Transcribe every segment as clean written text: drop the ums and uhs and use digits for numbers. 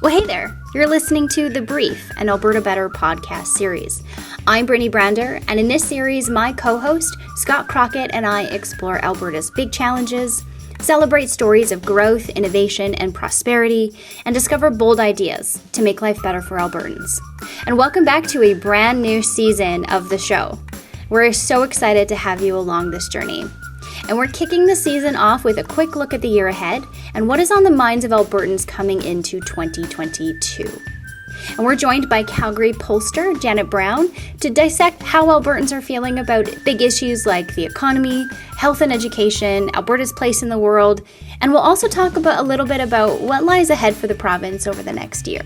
Well, hey there. You're listening to The Brief, an Alberta Better podcast series. I'm Brittany Brander, and in this series, my co-host, Scott Crockett, and I explore Alberta's big challenges, celebrate stories of growth, innovation, and prosperity, and discover bold ideas to make life better for Albertans. And welcome back to a brand new season of the show. We're so excited to have you along this journey. And we're kicking the season off with a quick look at the year ahead and what is on the minds of Albertans coming into 2022. And we're joined by Calgary pollster Janet Brown to dissect how Albertans are feeling about big issues like the economy, health and education, Alberta's place in the world, and we'll also talk a little bit about what lies ahead for the province over the next year.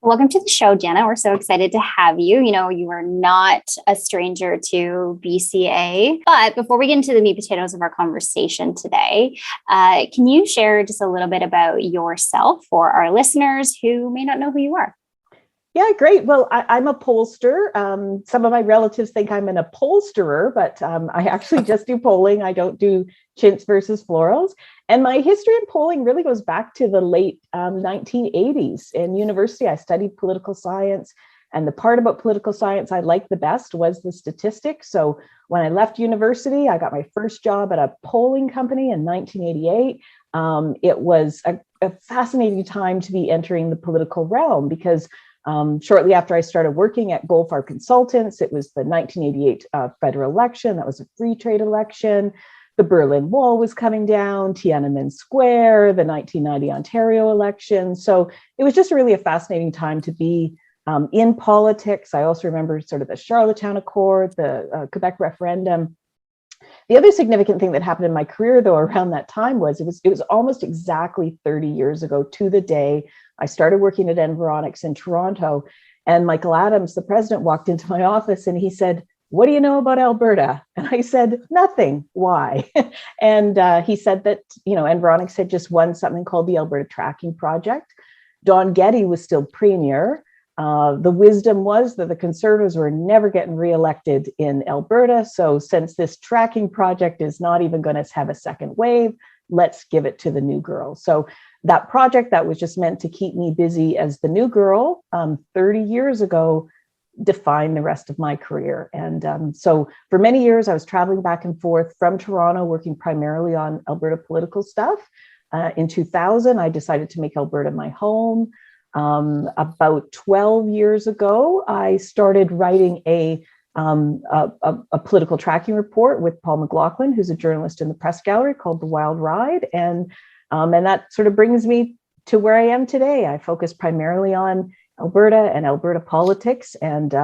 Welcome to the show, Jenna. We're so excited to have you. You know, you are not a stranger to BCA. But before we get into the meat potatoes of our conversation today, can you share just a little bit about yourself for our listeners who may not know who you are? Yeah, great. Well, I'm a pollster. Some of my relatives think I'm an upholsterer, but I actually just do polling. I don't do chintz versus florals. And my history in polling really goes back to the late 1980s. In university, I studied political science. And the part about political science I liked the best was the statistics. So when I left university, I got my first job at a polling company in 1988. It was a fascinating time to be entering the political realm because shortly after I started working at Goldfarb Consultants, it was the 1988 federal election. That was a free trade election. The Berlin Wall was coming down, Tiananmen Square, the 1990 Ontario election. So it was just really a fascinating time to be in politics. I also remember sort of the Charlottetown Accord, the Quebec referendum. The other significant thing that happened in my career, though, around that time was it was almost exactly 30 years ago to the day I started working at Environics in Toronto, and Michael Adams, the president, walked into my office and he said, "What do you know about Alberta?" And I said, "Nothing. Why?" And he said that, Environics had just won something called the Alberta Tracking Project. Don Getty was still premier. The wisdom was that the Conservatives were never getting reelected in Alberta. So since this tracking project is not even going to have a second wave, let's give it to the new girl. So that project that was just meant to keep me busy as the new girl 30 years ago defined the rest of my career. And so for many years, I was traveling back and forth from Toronto, working primarily on Alberta political stuff. In 2000, I decided to make Alberta my home. About 12 years ago, I started writing a political tracking report with Paul McLaughlin, who's a journalist in the Press Gallery, called The Wild Ride. And that sort of brings me to where I am today. I focus primarily on Alberta and Alberta politics, and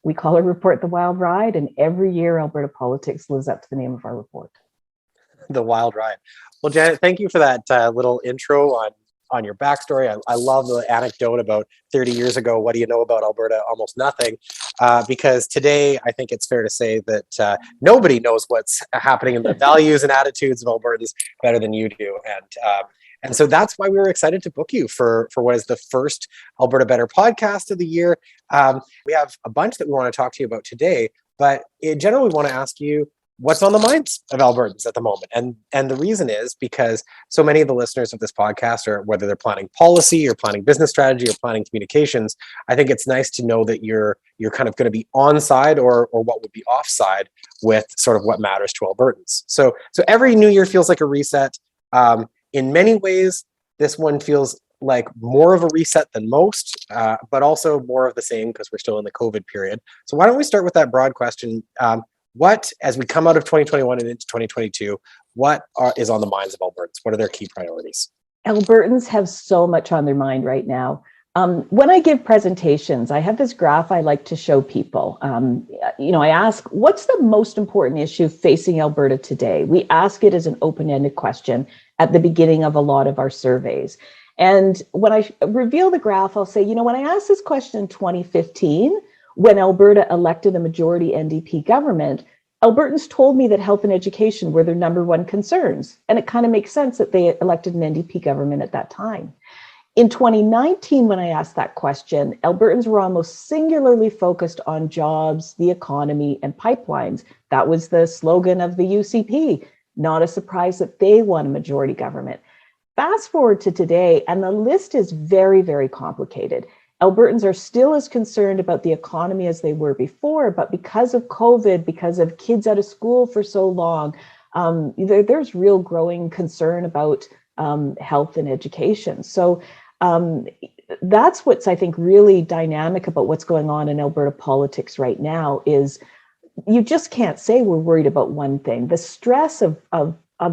we call our report The Wild Ride. And every year, Alberta politics lives up to the name of our report. The Wild Ride. Well, Janet, thank you for that little intro on your backstory. I love the anecdote about 30 years ago. What do you know about Alberta? Almost nothing. Because today, I think it's fair to say that nobody knows what's happening in the values and attitudes of Albertans better than you do. And so that's why we were excited to book you for what is the first Alberta Better podcast of the year. We have a bunch that we want to talk to you about today, but in general, we want to ask you what's on the minds of Albertans at the moment. And the reason is because so many of the listeners of this podcast, or whether they're planning policy or planning business strategy or planning communications, I think it's nice to know that you're kind of going to be on side or what would be off side with sort of what matters to Albertans. So every new year feels like a reset. In many ways, this one feels like more of a reset than most, but also more of the same because we're still in the COVID period. So why don't we start with that broad question? What, as we come out of 2021 and into 2022, what is on the minds of Albertans? What are their key priorities? Albertans have so much on their mind right now. When I give presentations, I have this graph I like to show people. I ask, what's the most important issue facing Alberta today? We ask it as an open-ended question at the beginning of a lot of our surveys. And when I reveal the graph, I'll say, when I asked this question in 2015, when Alberta elected a majority NDP government, Albertans told me that health and education were their number one concerns. And it kind of makes sense that they elected an NDP government at that time. In 2019, when I asked that question, Albertans were almost singularly focused on jobs, the economy, and pipelines. That was the slogan of the UCP. Not a surprise that they won a majority government. Fast forward to today, and the list is very, very complicated. Albertans are still as concerned about the economy as they were before, but because of COVID, because of kids out of school for so long, there's real growing concern about health and education. So that's what's, I think, really dynamic about what's going on in Alberta politics right now is you just can't say we're worried about one thing. The stress of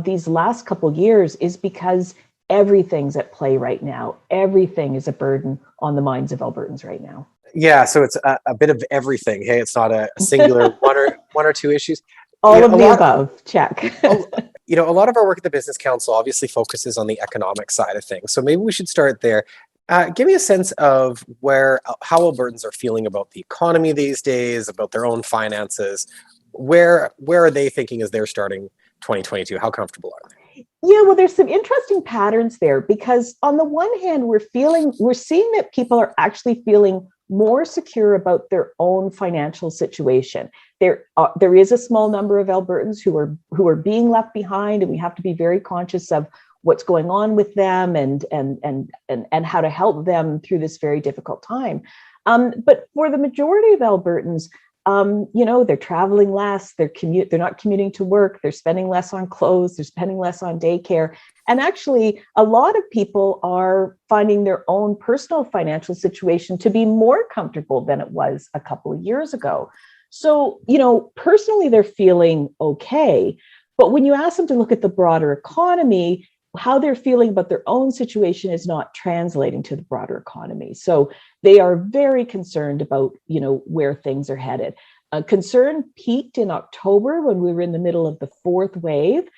these last couple of years is because everything's at play right now. Everything is a burden on the minds of Albertans right now. Yeah, so it's a bit of everything. Hey, it's not a singular one or two issues. All of the above, check. A lot of our work at the Business Council obviously focuses on the economic side of things. So maybe we should start there. Give me a sense of how Albertans are feeling about the economy these days, about their own finances. Where are they thinking as they're starting 2022? How comfortable are they? Yeah, well, there's some interesting patterns there because on the one hand, we're seeing that people are actually feeling more secure about their own financial situation. There is a small number of Albertans who are being left behind, and we have to be very conscious of what's going on with them and how to help them through this very difficult time. But for the majority of Albertans, they're traveling less, they're not commuting to work, they're spending less on clothes, they're spending less on daycare. And actually, a lot of people are finding their own personal financial situation to be more comfortable than it was a couple of years ago. So, personally, they're feeling okay. But when you ask them to look at the broader economy, how they're feeling about their own situation is not translating to the broader economy. So they are very concerned about, where things are headed. Concern peaked in October when we were in the middle of the fourth wave.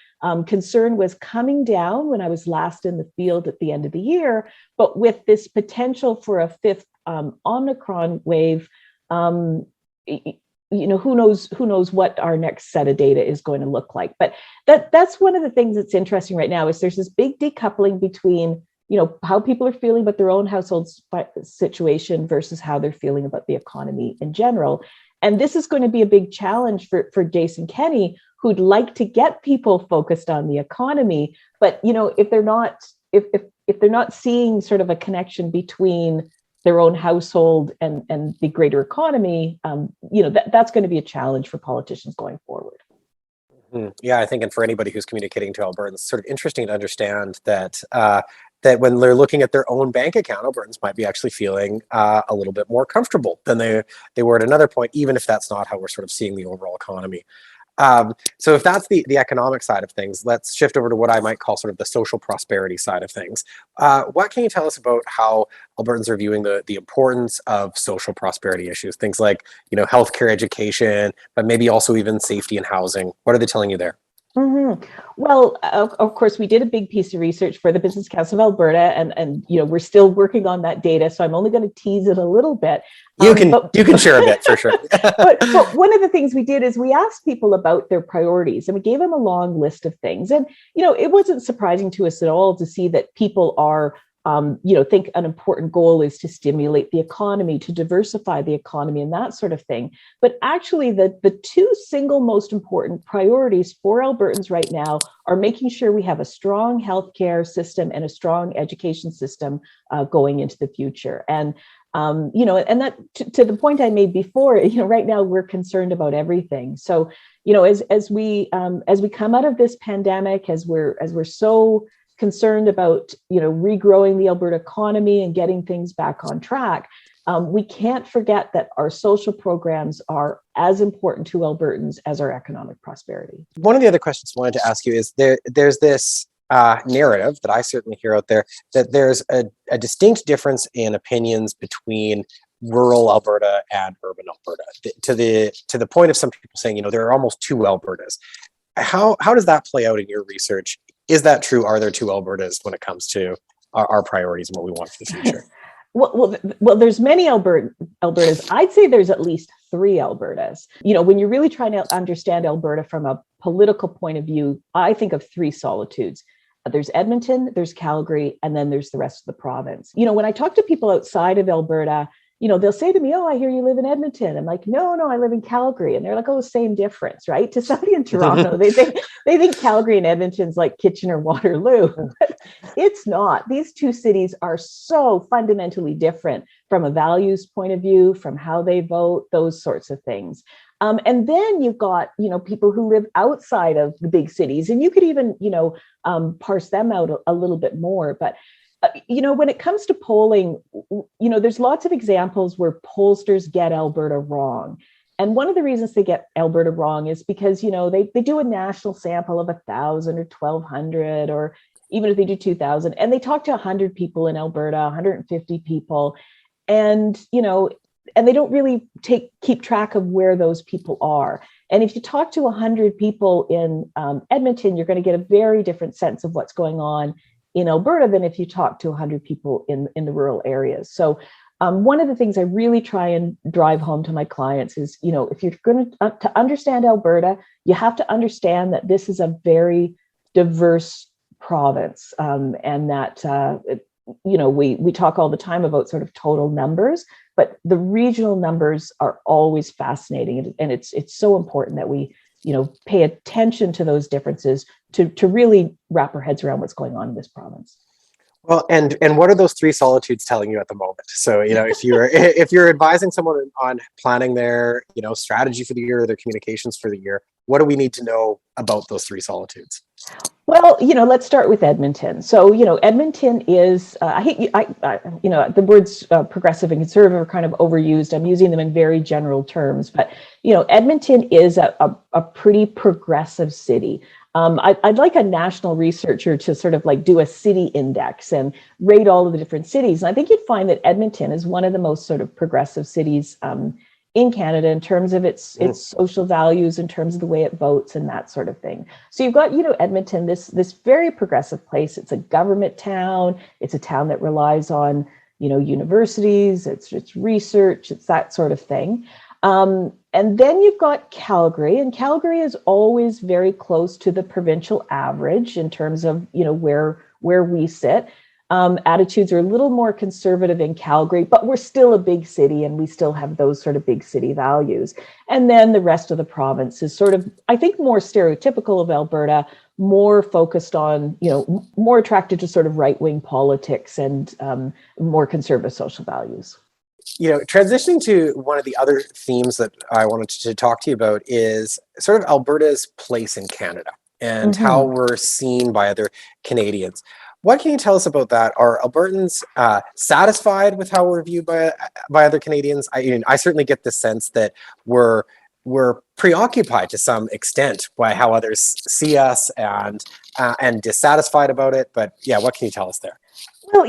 Concern was coming down when I was last in the field at the end of the year, but with this potential for a fifth Omicron wave, who knows what our next set of data is going to look like. But that's one of the things that's interesting right now is there's this big decoupling between, how people are feeling about their own household situation versus how they're feeling about the economy in general. And this is going to be a big challenge for Jason Kenney, who'd like to get people focused on the economy. But, if they're not seeing sort of a connection between their own household and the greater economy, that's going to be a challenge for politicians going forward. Yeah, I think, and for anybody who's communicating to Albertans, it's sort of interesting to understand that when they're looking at their own bank account, Albertans might be actually feeling a little bit more comfortable than they were at another point, even if that's not how we're sort of seeing the overall economy. So if that's the economic side of things, let's shift over to what I might call sort of the social prosperity side of things. What can you tell us about how Albertans are viewing the importance of social prosperity issues? Things like, healthcare, education, but maybe also even safety and housing. What are they telling you there? Mm-hmm. Well, of course, we did a big piece of research for the Business Council of Alberta, and we're still working on that data. So I'm only going to tease it a little bit. You can share a bit for sure. but one of the things we did is we asked people about their priorities, and we gave them a long list of things. And it wasn't surprising to us at all to see that people are think an important goal is to stimulate the economy, to diversify the economy and that sort of thing. But actually, the two single most important priorities for Albertans right now are making sure we have a strong healthcare system and a strong education system going into the future. And and that to the point I made before, right now we're concerned about everything. So, as we come out of this pandemic, as we're so concerned about, regrowing the Alberta economy and getting things back on track, we can't forget that our social programs are as important to Albertans as our economic prosperity. One of the other questions I wanted to ask you is there's this narrative that I certainly hear out there that there's a distinct difference in opinions between rural Alberta and urban Alberta, to the point of some people saying, there are almost two Albertas. How does that play out in your research? Is that true? Are there two Albertas when it comes to our priorities and what we want for the future? Well, there's many Albertas. I'd say there's at least three Albertas. When you're really trying to understand Alberta from a political point of view, I think of three solitudes. there's Edmonton, there's Calgary, and then there's the rest of the province. When I talk to people outside of Alberta, they'll say to me, "Oh, I hear you live in Edmonton." I'm like, no, I live in Calgary. And they're like, "Oh, same difference," right? To somebody in Toronto, they think Calgary and Edmonton's like Kitchener, Waterloo. But it's not. These two cities are so fundamentally different from a values point of view, from how they vote, those sorts of things. And then you've got, people who live outside of the big cities, and you could even, parse them out a little bit more. But when it comes to polling, there's lots of examples where pollsters get Alberta wrong. And one of the reasons they get Alberta wrong is because, they do a national sample of 1,000 or 1,200, or even if they do 2,000, and they talk to 100 people in Alberta, 150 people, and, and they don't really keep track of where those people are. And if you talk to 100 people in Edmonton, you're going to get a very different sense of what's going on in Alberta than if you talk to 100 people in the rural areas. So one of the things I really try and drive home to my clients is, if you're going to understand Alberta, you have to understand that this is a very diverse province, and that, we talk all the time about sort of total numbers, but the regional numbers are always fascinating. And it's so important that we pay attention to those differences to really wrap our heads around what's going on in this province. Well, and what are those three solitudes telling you at the moment? So, if you're advising someone on planning their, strategy for the year, or their communications for the year, what do we need to know about those three solitudes? Well, let's start with Edmonton. So, Edmonton is, the words progressive and conservative are kind of overused. I'm using them in very general terms, but, Edmonton is a pretty progressive city. I'd like a national researcher to sort of like do a city index and rate all of the different cities. And I think you'd find that Edmonton is one of the most sort of progressive cities in Canada in terms of its social values, in terms of the way it votes and that sort of thing. So you've got, Edmonton, this very progressive place. It's a government town. It's a town that relies on, universities, it's research, it's that sort of thing. And then you've got Calgary, and Calgary is always very close to the provincial average in terms of, where we sit. Attitudes are a little more conservative in Calgary, but we're still a big city and we still have those sort of big city values. And then the rest of the province is sort of, I think, more stereotypical of Alberta, more focused on, more attracted to sort of right-wing politics and more conservative social values. Transitioning to one of the other themes that I wanted to talk to you about is sort of Alberta's place in Canada and how we're seen by other Canadians. What can you tell us about that? Are Albertans satisfied with how we're viewed by other Canadians? I certainly get the sense that we're preoccupied to some extent by how others see us and dissatisfied about it. But yeah, what can you tell us there? Well,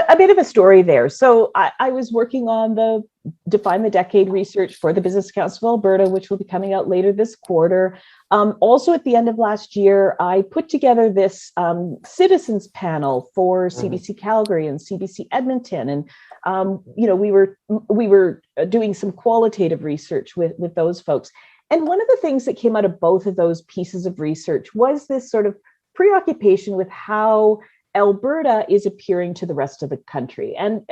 a bit of a story there. So I was working on the Define the Decade research for the Business Council of Alberta, which will be coming out later this quarter. Also, at the end of last year, I put together this citizens panel for CBC Calgary and CBC Edmonton. And, we were doing some qualitative research with those folks. And one of the things that came out of both of those pieces of research was this sort of preoccupation with how Alberta is appearing to the rest of the country. And,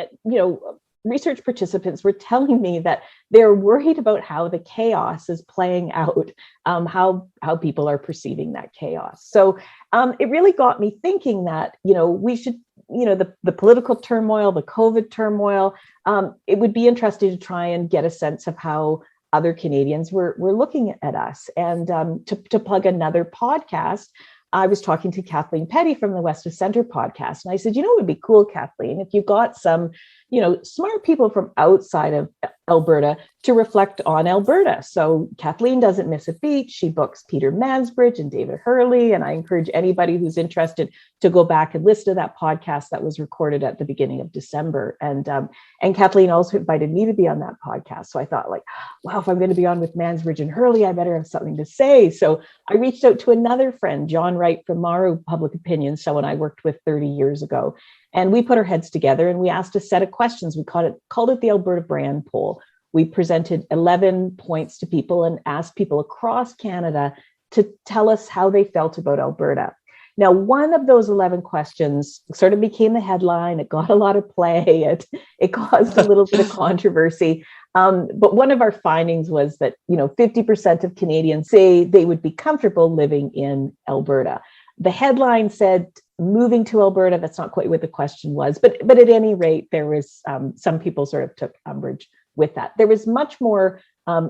research participants were telling me that they're worried about how the chaos is playing out, how people are perceiving that chaos. So it really got me thinking that, we should, the political turmoil, the COVID turmoil, it would be interesting to try and get a sense of how other Canadians were looking at us. And to plug another podcast, I was talking to Kathleen Petty from the West of Centre podcast. And I said, it would be cool, Kathleen, if you got some, smart people from outside of Alberta to reflect on Alberta. So Kathleen doesn't miss a beat. She books Peter Mansbridge and David Hurley. And I encourage anybody who's interested to go back and listen to that podcast that was recorded at the beginning of December. And Kathleen also invited me to be on that podcast. So I thought, wow, if I'm going to be on with Mansbridge and Hurley, I better have something to say. So I reached out to another friend, John Wright from Maru Public Opinion, someone I worked with 30 years ago. And we put our heads together and we asked a set of questions. We called it the Alberta Brand Poll. We presented 11 points to people and asked people across Canada to tell us how they felt about Alberta. Now, one of those 11 questions sort of became the headline. It got a lot of play. It caused a little bit of controversy. But one of our findings was that, 50% of Canadians say they would be comfortable living in Alberta. The headline said moving to Alberta. That's not quite what the question was, but at any rate, there was some people sort of took umbrage with that. There was much more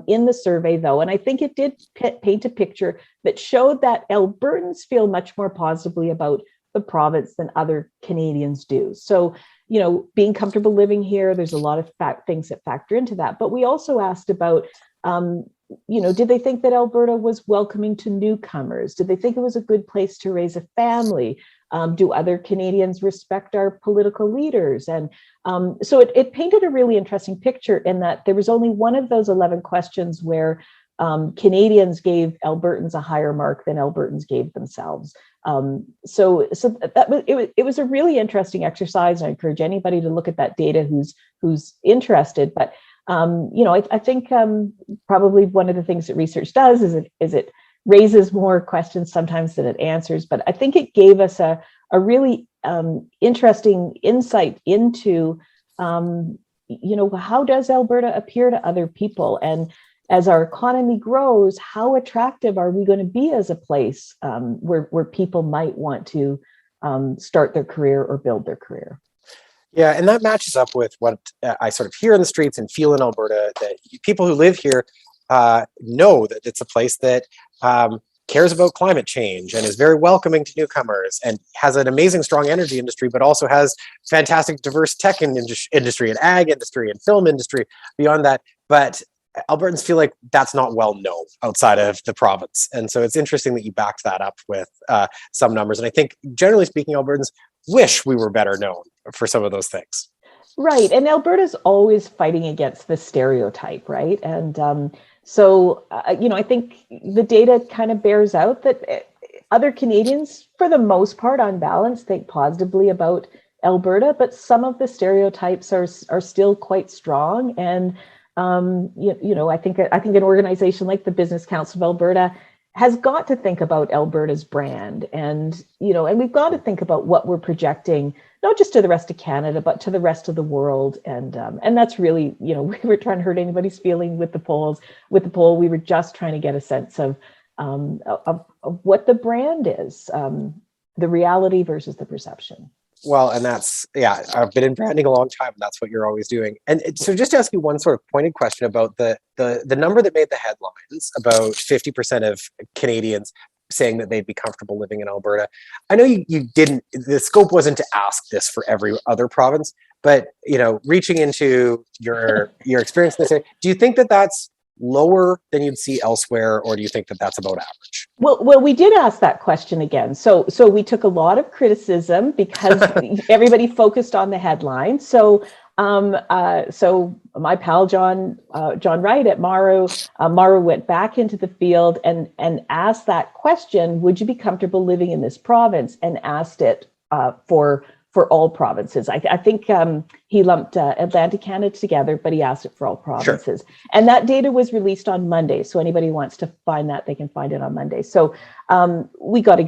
in the survey, though, and I think it did paint a picture that showed that Albertans feel much more positively about the province than other Canadians do. So, being comfortable living here, there's a lot of things that factor into that. But we also asked about, did they think that Alberta was welcoming to newcomers? Did they think it was a good place to raise a family? Do other Canadians respect our political leaders? And so it painted a really interesting picture in that there was only one of those 11 questions where Canadians gave Albertans a higher mark than Albertans gave themselves. So it was a really interesting exercise. I encourage anybody to look at that data who's interested. But I think probably one of the things that research does is it raises more questions sometimes than it answers. But I think it gave us a really interesting insight into how does Alberta appear to other people, and as our economy grows, how attractive are we going to be as a place where people might want to start their career or build their career? Yeah, and that matches up with what I sort of hear in the streets and feel in Alberta, that people who live here know that it's a place that cares about climate change and is very welcoming to newcomers and has an amazing, strong energy industry, but also has fantastic, diverse tech industry and ag industry and film industry beyond that. But Albertans feel like that's not well known outside of the province. And so it's interesting that you backed that up with some numbers. And I think, generally speaking, Albertans wish we were better known for some of those things. Right. And Alberta's always fighting against the stereotype, right? And so I think the data kind of bears out that other Canadians, for the most part, on balance, think positively about Alberta, but some of the stereotypes are still quite strong. And I think an organization like the Business Council of Alberta has got to think about Alberta's brand, and we've got to think about what we're projecting, not just to the rest of Canada, but to the rest of the world. And that's really, we were trying to hurt anybody's feeling with the polls. With the poll, we were just trying to get a sense of what the brand is, the reality versus the perception. Well, and I've been in branding a long time. And that's what you're always doing. And so just to ask you one sort of pointed question about the number that made the headlines, about 50% of Canadians saying that they'd be comfortable living in Alberta. I know you didn't, the scope wasn't to ask this for every other province, but, reaching into your experience in this area, do you think that that's lower than you'd see elsewhere, or do you think that that's about average? Well, we did ask that question again. So we took a lot of criticism because everybody focused on the headline. So my pal John Wright at Maru went back into the field and asked that question: would you be comfortable living in this province? And asked it for all provinces. I think he lumped Atlantic Canada together, but he asked it for all provinces. Sure. And that data was released on Monday. So anybody who wants to find that, they can find it on Monday. So we got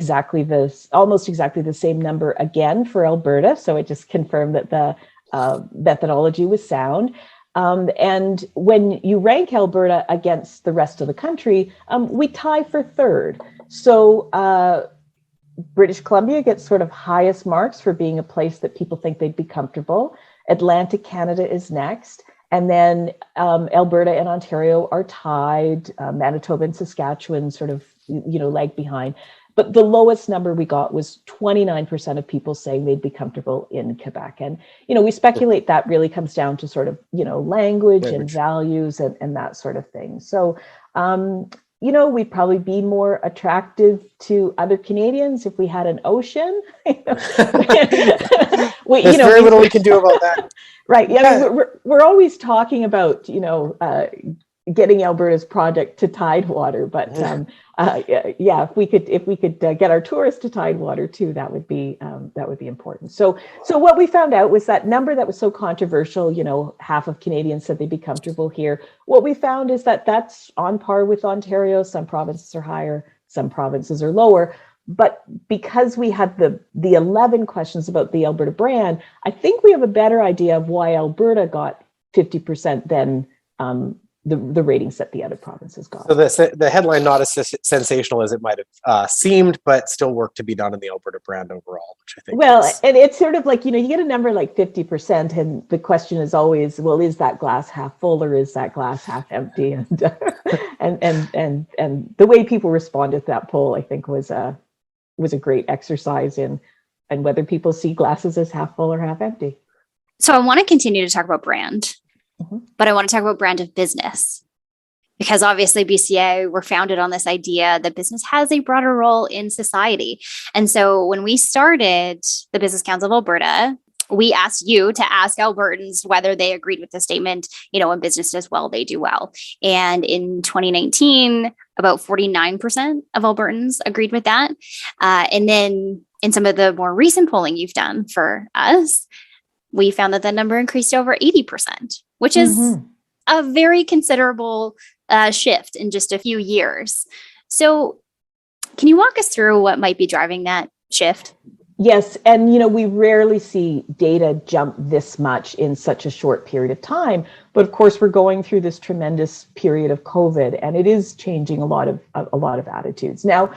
almost exactly the same number again for Alberta. So it just confirmed that the methodology was sound. And when you rank Alberta against the rest of the country, we tie for third. So British Columbia gets sort of highest marks for being a place that people think they'd be comfortable. Atlantic Canada is next. And then Alberta and Ontario are tied. Manitoba and Saskatchewan sort of, lag behind. But the lowest number we got was 29% of people saying they'd be comfortable in Quebec. And, we speculate that really comes down to sort of, language and values and that sort of thing. So, we'd probably be more attractive to other Canadians if we had an ocean. There's very little we can do about that. Right. Yeah. I mean, we're always talking about, getting Alberta's project to Tidewater, but if we could get our tourists to Tidewater too, that would be important. So what we found out was that number that was so controversial, half of Canadians said they'd be comfortable here. What we found is that that's on par with Ontario. Some provinces are higher, some provinces are lower, But because we had the 11 questions about the Alberta brand, I think we have a better idea of why Alberta got 50% than the ratings that the other provinces got. So the headline, not as sensational as it might have seemed, but still work to be done in the Alberta brand overall, which I think. Well, and it's sort of like, you get a number like 50%, and the question is always, well, is that glass half full or is that glass half empty? And and the way people responded to that poll, I think, was a great exercise in whether people see glasses as half full or half empty. So I want to continue to talk about brand. But I want to talk about brand of business, because obviously BCA were founded on this idea that business has a broader role in society. And so when we started the Business Council of Alberta, we asked you to ask Albertans whether they agreed with the statement, when business does well, they do well. And in 2019, about 49% of Albertans agreed with that. And then in some of the more recent polling you've done for us, we found that number increased to over 80%, which is a very considerable shift in just a few years. So can you walk us through what might be driving that shift? Yes. And, we rarely see data jump this much in such a short period of time. But of course, we're going through this tremendous period of COVID, and it is changing a lot of attitudes. Now,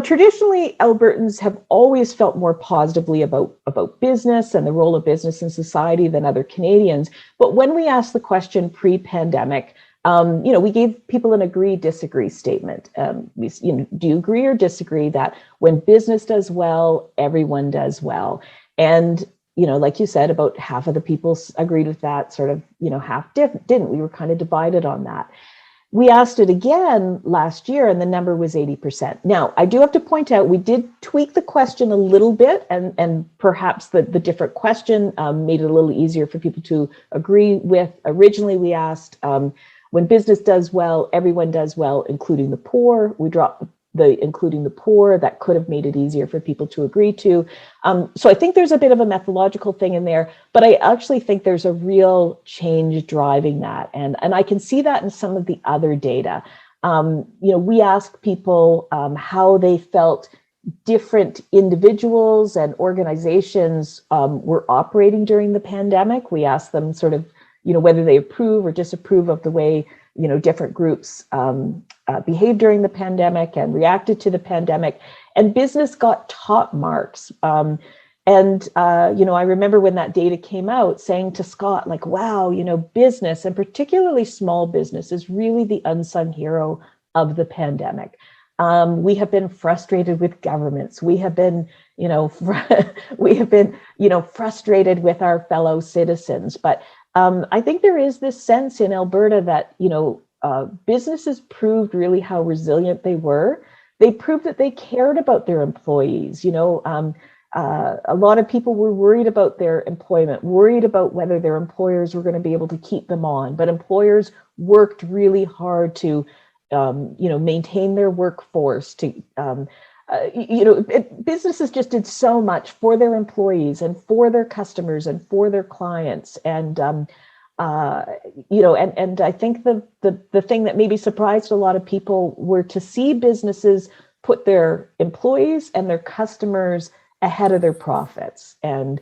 traditionally, Albertans have always felt more positively about business and the role of business in society than other Canadians. But when we asked the question pre-pandemic, we gave people an agree, disagree statement. Do you agree or disagree that when business does well, everyone does well? And, like you said, about half of the people agreed with that, sort of, half didn't. We were kind of divided on that. We asked it again last year, and the number was 80%. Now, I do have to point out, we did tweak the question a little bit, and perhaps the different question made it a little easier for people to agree with. Originally, we asked, when business does well, everyone does well, including the poor. We dropped the including the poor. That could have made it easier for people to agree to. So I think there's a bit of a methodological thing in there, but I actually think there's a real change driving that. And I can see that in some of the other data. We asked people how they felt different individuals and organizations were operating during the pandemic. We asked them sort of, whether they approve or disapprove of the way, different groups behaved during the pandemic and reacted to the pandemic. And business got top marks. I remember when that data came out saying to Scott, like, wow, business, and particularly small business, is really the unsung hero of the pandemic. We have been frustrated with governments. We have been, frustrated with our fellow citizens. But I think there is this sense in Alberta that, businesses proved really how resilient they were. They proved that they cared about their employees. A lot of people were worried about their employment, worried about whether their employers were going to be able to keep them on. But employers worked really hard to, maintain their workforce, to businesses just did so much for their employees and for their customers and for their clients. And, and I think the thing that maybe surprised a lot of people were to see businesses put their employees and their customers ahead of their profits. And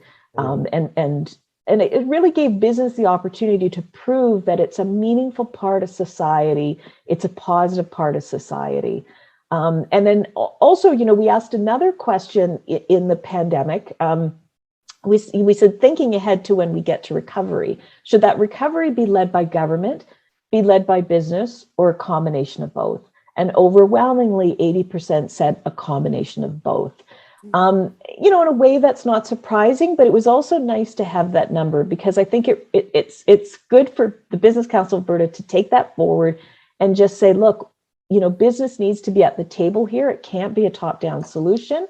it really gave business the opportunity to prove that it's a meaningful part of society. It's a positive part of society. And then also, we asked another question in the pandemic. We said, thinking ahead to when we get to recovery, should that recovery be led by government, be led by business, or a combination of both? And overwhelmingly, 80% said a combination of both. In a way that's not surprising, but it was also nice to have that number, because I think it's good for the Business Council of Alberta to take that forward and just say, look, business needs to be at the table here. It can't be a top-down solution.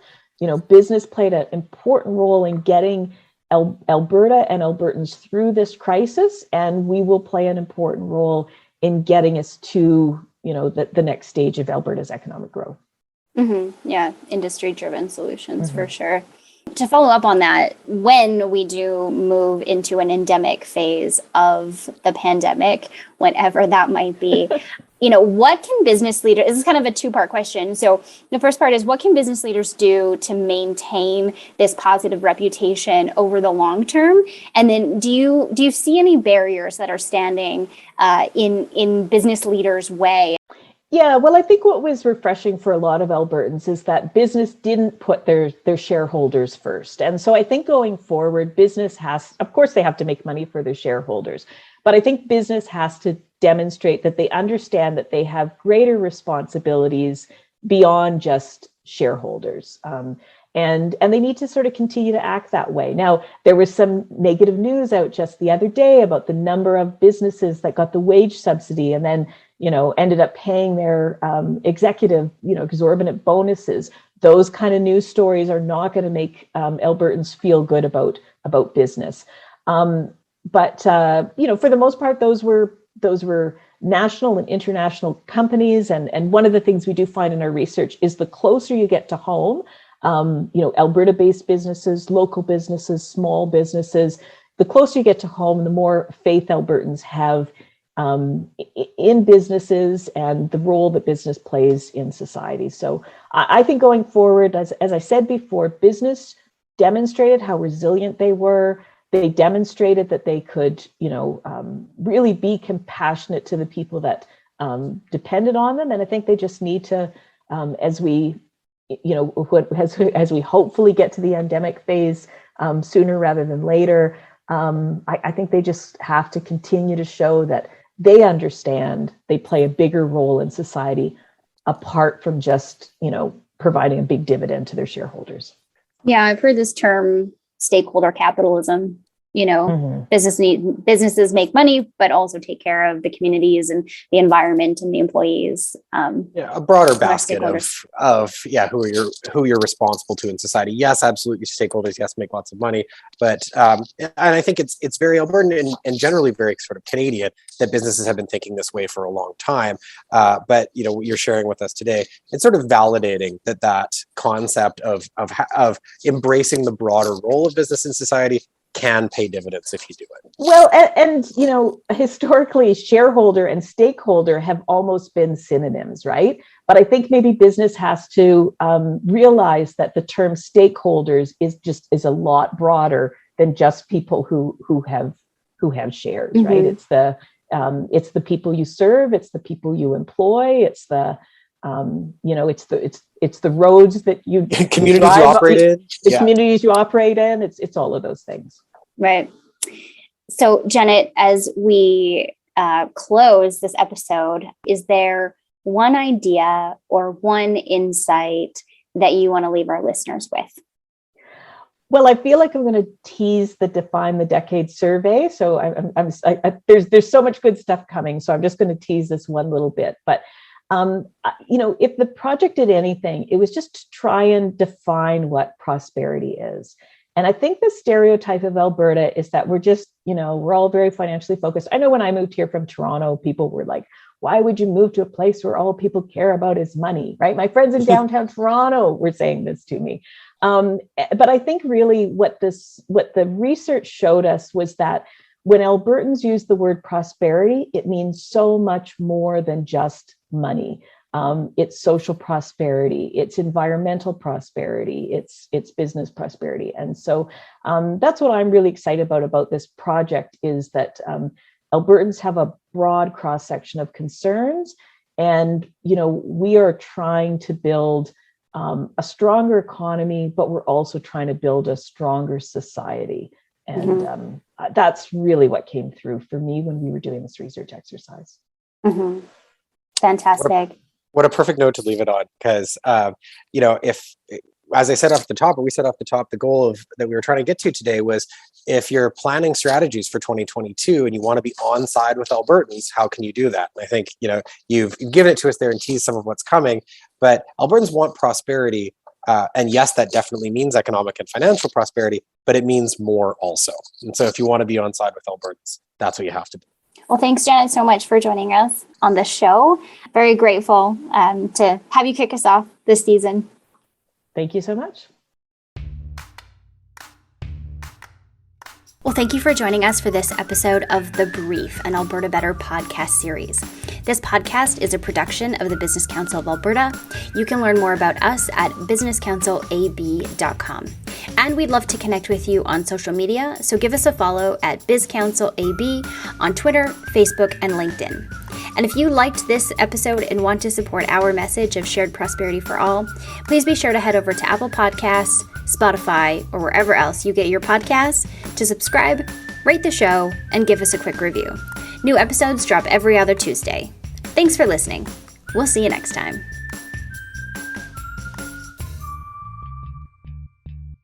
Business played an important role in getting Alberta and Albertans through this crisis, and we will play an important role in getting us to, the next stage of Alberta's economic growth. Yeah, industry-driven solutions for sure. To follow up on that, when we do move into an endemic phase of the pandemic, whenever that might be, what can business leaders, this is kind of a two-part question. So the first part is, what can business leaders do to maintain this positive reputation over the long term? And then do you see any barriers that are standing in business leaders' way? Yeah, well, I think what was refreshing for a lot of Albertans is that business didn't put their shareholders first. And so I think going forward, business has, of course, they have to make money for their shareholders, but I think business has to demonstrate that they understand that they have greater responsibilities beyond just shareholders. And they need to sort of continue to act that way. Now, there was some negative news out just the other day about the number of businesses that got the wage subsidy and then ended up paying their executive, exorbitant bonuses. Those kind of news stories are not going to make Albertans feel good about business. But for the most part, those were national and international companies. And one of the things we do find in our research is the closer you get to home, Alberta-based businesses, local businesses, small businesses, the closer you get to home, the more faith Albertans have in businesses and the role that business plays in society. So I think going forward, as I said before, business demonstrated how resilient they were. They demonstrated that they could, really be compassionate to the people that depended on them. And I think they just need to, as we hopefully get to the endemic phase sooner rather than later, I think they just have to continue to show that they understand they play a bigger role in society apart from just, providing a big dividend to their shareholders. Yeah, I've heard this term stakeholder capitalism. Businesses make money, but also take care of the communities and the environment and the employees. A broader basket of who you're responsible to in society. Yes, absolutely, stakeholders. Yes, make lots of money, but and I think it's very Albertan and generally very sort of Canadian that businesses have been thinking this way for a long time. But what you're sharing with us today, it's sort of validating that concept of embracing the broader role of business in society can pay dividends if you do it. Well, and historically, shareholder and stakeholder have almost been synonyms, right? But I think maybe business has to realize that the term stakeholders is a lot broader than just people who have shares, mm-hmm. right? It's the people you serve, it's the people you employ, it's the it's the roads that you communities you operate in, the communities you operate in. It's all of those things. Right. So, Janet, as we close this episode, is there one idea or one insight that you want to leave our listeners with? Well, I feel like I'm going to tease the Define the Decade survey. So there's so much good stuff coming. So I'm just going to tease this one little bit. But if the project did anything, it was just to try and define what prosperity is. And I think the stereotype of Alberta is that we're just, we're all very financially focused. I know when I moved here from Toronto, people were like, why would you move to a place where all people care about is money, right? My friends in downtown Toronto were saying this to me. But I think really what the research showed us was that when Albertans use the word prosperity, it means so much more than just money. It's social prosperity, it's environmental prosperity, it's business prosperity. And so that's what I'm really excited about this project is that Albertans have a broad cross-section of concerns. And, we are trying to build a stronger economy, but we're also trying to build a stronger society. And mm-hmm. That's really what came through for me when we were doing this research exercise. Mm-hmm. Fantastic. What a perfect note to leave it on, because, if, as I said off the top, or we said off the top, the goal that we were trying to get to today was if you're planning strategies for 2022 and you want to be on side with Albertans, how can you do that? And I think, you've given it to us there and teased some of what's coming, but Albertans want prosperity. And yes, that definitely means economic and financial prosperity, but it means more also. And so if you want to be on side with Albertans, that's what you have to do. Well, thanks, Janet, so much for joining us on the show. Very grateful to have you kick us off this season. Thank you so much. Well, thank you for joining us for this episode of The Brief, an Alberta Better podcast series. This podcast is a production of the Business Council of Alberta. You can learn more about us at businesscouncilab.com. And we'd love to connect with you on social media, so give us a follow at BizCouncilAB on Twitter, Facebook, and LinkedIn. And if you liked this episode and want to support our message of shared prosperity for all, please be sure to head over to Apple Podcasts, Spotify, or wherever else you get your podcasts to subscribe, rate the show, and give us a quick review. New episodes drop every other Tuesday. Thanks for listening. We'll see you next time.